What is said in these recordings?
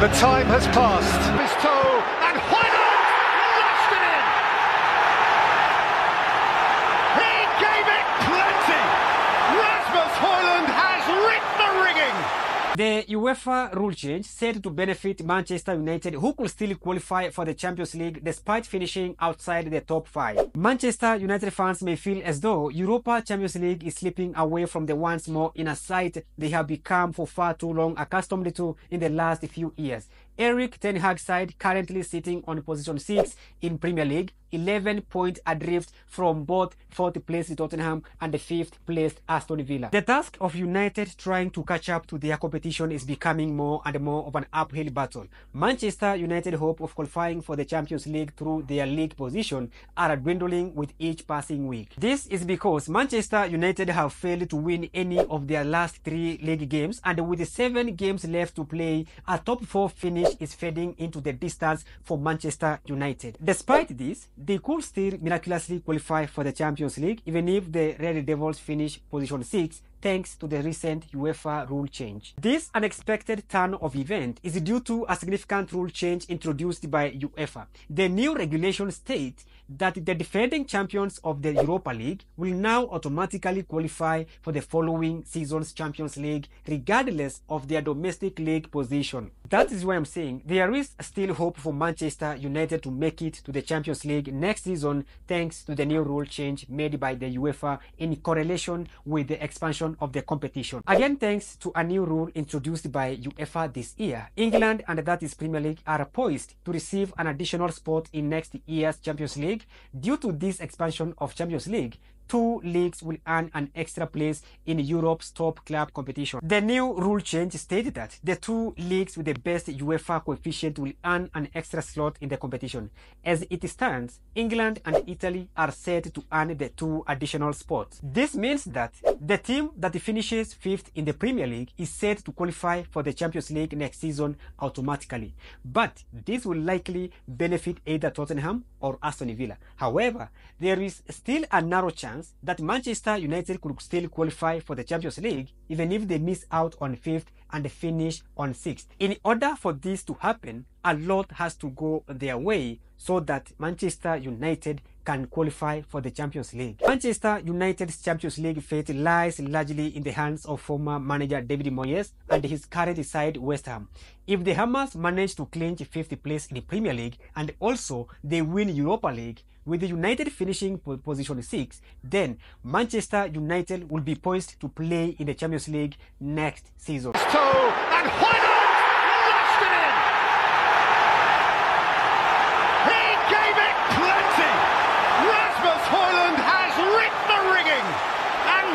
The time has passed. His toe, and Hoyland lashed it in! He gave it plenty! Rasmus Hoyland has ripped the rigging! The UEFA rule change said to benefit Manchester United, who could still qualify for the Champions League despite finishing outside the top 5. Manchester United fans may feel as though Europa Champions League is slipping away from the once more inner sight they have become for far too long accustomed to in the last few years. Erik ten Hag's side currently sitting on position 6 in Premier League, 11 points adrift from both 4th place Tottenham and the 5th placed Aston Villa. The task of United trying to catch up to their competition is becoming more and more of an uphill battle. Manchester United hope of qualifying for the Champions League through their league position are dwindling with each passing week. This is because Manchester United have failed to win any of their last 3 league games, and with 7 games left to play, a top 4 finish is fading into the distance for Manchester United. Despite this, they could still miraculously qualify for the Champions League even if the Red Devils finish position 6 thanks to the recent UEFA rule change. This unexpected turn of event is due to a significant rule change introduced by UEFA. The new regulation states that the defending champions of the Europa League will now automatically qualify for the following season's Champions League regardless of their domestic league position. That is why I'm saying there is still hope for Manchester United to make it to the Champions League next season thanks to the new rule change made by the UEFA in correlation with the expansion of the competition. Again, thanks to a new rule introduced by UEFA this year, England, and that is Premier League, are poised to receive an additional spot in next year's Champions League. Due to this expansion of Champions League, 2 leagues will earn an extra place in Europe's top club competition. The new rule change stated that the 2 leagues with the best UEFA coefficient will earn an extra slot in the competition. As it stands, England and Italy are set to earn the 2 additional spots. This means that the team that finishes 5th in the Premier League is set to qualify for the Champions League next season automatically. But this will likely benefit either Tottenham or Aston Villa. However, there is still a narrow chance that Manchester United could still qualify for the Champions League even if they miss out on 5th and finish on 6th. In order for this to happen, a lot has to go their way so that Manchester United can qualify for the Champions League. Manchester United's Champions League fate lies largely in the hands of former manager David Moyes and his current side West Ham. If the Hammers manage to clinch 5th place in the Premier League and also they win Europa League, with the United finishing position 6, then Manchester United will be poised to play in the Champions League next season. Toe, and Hoyland lashed it in! He gave it plenty! Rasmus Hoyland has ripped the rigging!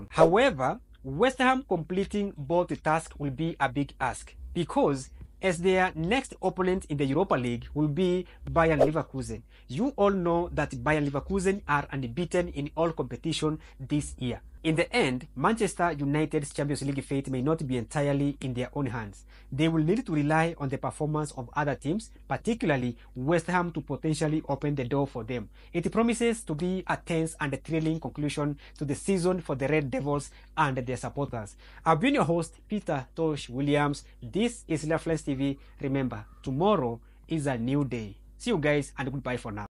However, West Ham completing both the tasks will be a big ask, because as their next opponent in the Europa League will be Bayer Leverkusen. You all know that Bayer Leverkusen are unbeaten in all competition this year. In the end, Manchester United's Champions League fate may not be entirely in their own hands. They will need to rely on the performance of other teams, particularly West Ham, to potentially open the door for them. It promises to be a tense and thrilling conclusion to the season for the Red Devils and their supporters. I've been your host, Peter Tosh Williams. This is Reference TV. Remember, tomorrow is a new day. See you guys and goodbye for now.